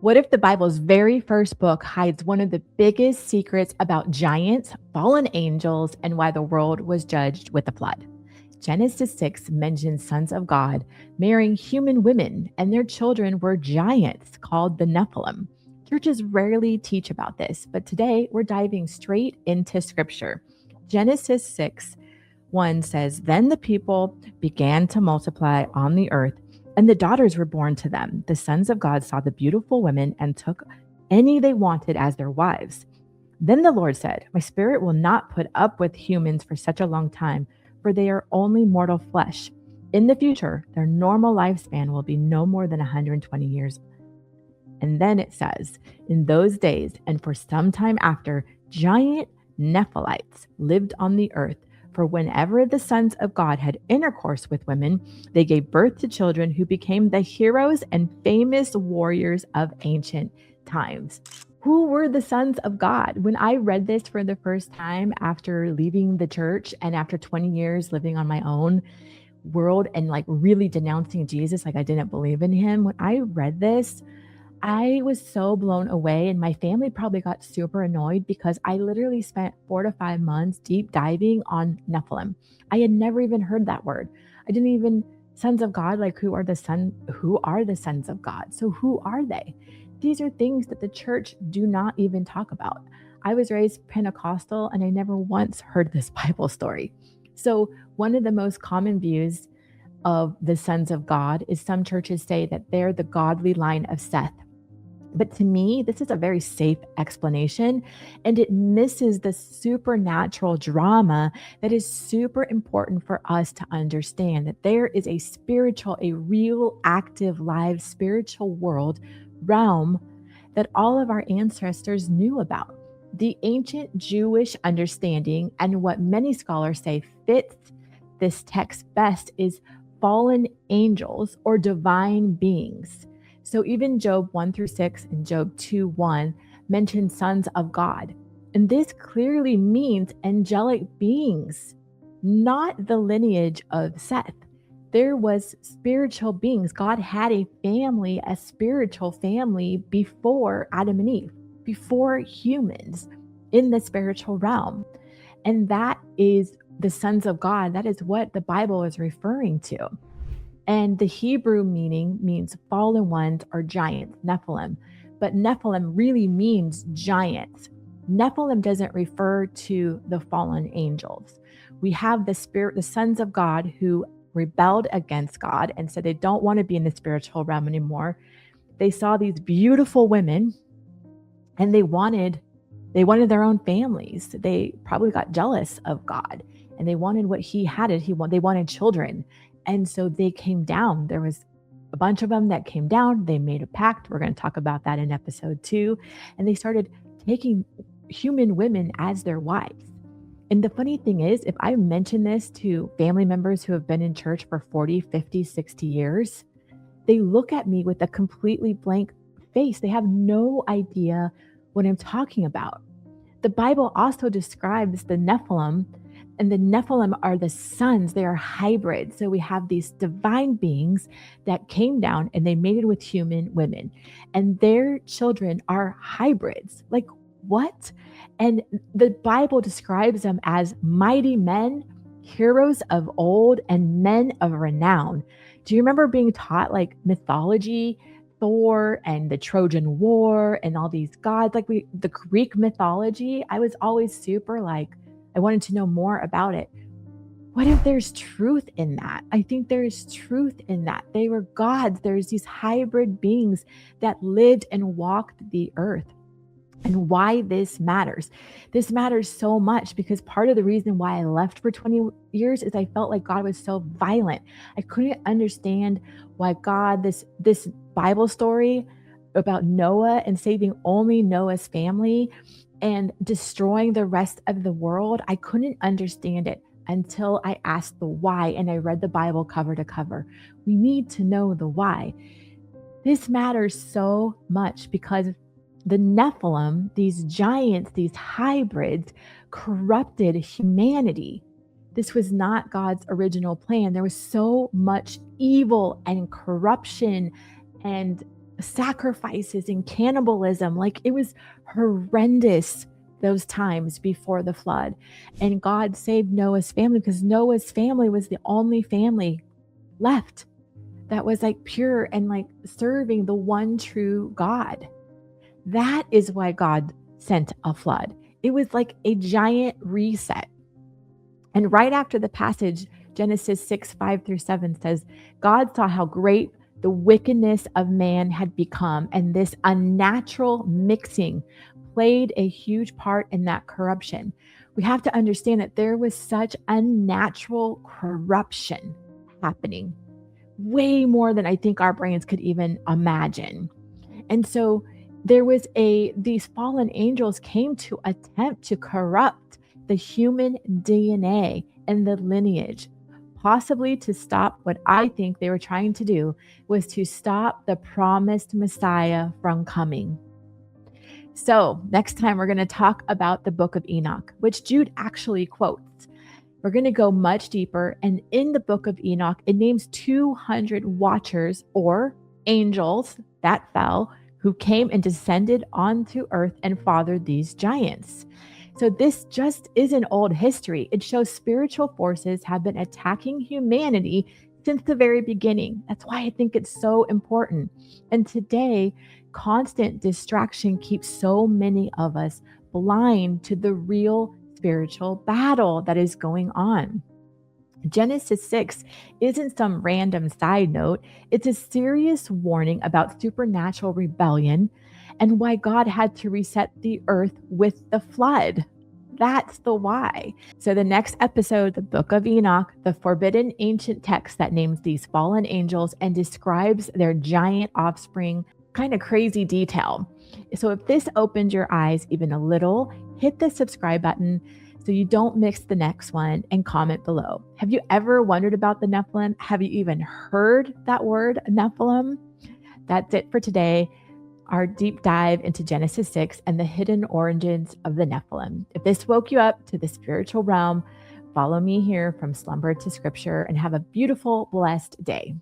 What if the Bible's very first book hides one of the biggest secrets about giants, fallen angels, and why the world was judged with a flood? Genesis 6 mentions sons of God marrying human women, and their children were giants called the Nephilim. Churches rarely teach about this, but today we're diving straight into scripture. Genesis 6:1 says, "Then the people began to multiply on the earth, and the daughters were born to them. The sons of God saw the beautiful women and took any they wanted as their wives. Then the Lord said, My spirit will not put up with humans for such a long time, for they are only mortal flesh. In the future, their normal lifespan will be no more than 120 years." And then it says, "In those days and for some time after, giant Nephilites lived on the earth. For whenever the sons of God had intercourse with women, they gave birth to children who became the heroes and famous warriors of ancient times." Who were the sons of God? When I read this for the first time after leaving the church and after 20 years living on my own world and like really denouncing Jesus, like I didn't believe in him, when I read this, I was so blown away, and my family probably got super annoyed because I literally spent 4 to 5 months deep diving on Nephilim. I had never even heard that word. I didn't even sons of God, like who are the sons of God? So who are they? These are things that the church do not even talk about. I was raised Pentecostal and I never once heard this Bible story. So one of the most common views of the sons of God is some churches say that they're the godly line of Seth. But to me, this is a very safe explanation, and it misses the supernatural drama that is super important for us to understand, that there is a real, active, live spiritual world, realm that all of our ancestors knew about. The ancient Jewish understanding, and what many scholars say fits this text best, is fallen angels or divine beings. So even Job 1-6 and Job 2:1 mention sons of God. And this clearly means angelic beings, not the lineage of Seth. There was spiritual beings. God had a family, a spiritual family before Adam and Eve, before humans in the spiritual realm. And that is the sons of God. That is what the Bible is referring to. And the Hebrew meaning means fallen ones or giants, Nephilim. But Nephilim really means giants. Nephilim doesn't refer to the fallen angels. We have the sons of God who rebelled against God and said they don't want to be in the spiritual realm anymore. They saw these beautiful women and they wanted their own families. They probably got jealous of God and they wanted what he had. They wanted children. And so they came down. There was a bunch of them that came down. They made a pact. We're going to talk about that in episode 2. And they started taking human women as their wives. And the funny thing is, if I mention this to family members who have been in church for 40, 50, 60 years, they look at me with a completely blank face. They have no idea what I'm talking about. The Bible also describes the Nephilim, and the Nephilim are the sons. They are hybrids. So we have these divine beings that came down and they mated with human women, and their children are hybrids. Like what? And the Bible describes them as mighty men, heroes of old, and men of renown. Do you remember being taught like mythology, Thor and the Trojan War and all these gods, like the Greek mythology? I was always super like, I wanted to know more about it. What if there's truth in that? I think there is truth in that. They were gods. There's these hybrid beings that lived and walked the earth. And why this matters. This matters so much because part of the reason why I left for 20 years is I felt like God was so violent. I couldn't understand why God, this Bible story about Noah and saving only Noah's family and destroying the rest of the world, I couldn't understand it until I asked the why and I read the Bible cover to cover. We need to know the why. This matters so much because the Nephilim, these giants, these hybrids, corrupted humanity. This was not God's original plan. There was so much evil and corruption and sacrifices and cannibalism. Like it was horrendous those times before the flood. And God saved Noah's family because Noah's family was the only family left that was like pure and like serving the one true God. That is why God sent a flood. It was like a giant reset. And right after the passage, Genesis 6:5-7 says, God saw how great the wickedness of man had become, and this unnatural mixing played a huge part in that corruption. We have to understand that there was such unnatural corruption happening, way more than I think our brains could even imagine. And so these fallen angels came to attempt to corrupt the human DNA and the lineage, possibly to stop what I think they were trying to do was to stop the promised Messiah from coming. So next time we're going to talk about the book of Enoch, which Jude actually quotes. We're going to go much deeper. And in the book of Enoch, it names 200 watchers or angels that fell, who came and descended onto earth and fathered these giants. So this just isn't old history. It shows spiritual forces have been attacking humanity since the very beginning. That's why I think it's so important. And today, constant distraction keeps so many of us blind to the real spiritual battle that is going on. Genesis 6 isn't some random side note. It's a serious warning about supernatural rebellion and why God had to reset the earth with the flood. That's the why. So the next episode, the book of Enoch, the forbidden ancient text that names these fallen angels and describes their giant offspring, kind of crazy detail. So if this opened your eyes even a little, hit the subscribe button so you don't miss the next one, and comment below. Have you ever wondered about the Nephilim? Have you even heard that word, Nephilim? That's it for today, our deep dive into Genesis 6 and the hidden origins of the Nephilim. If this woke you up to the spiritual realm, follow me here from slumber to scripture and have a beautiful, blessed day.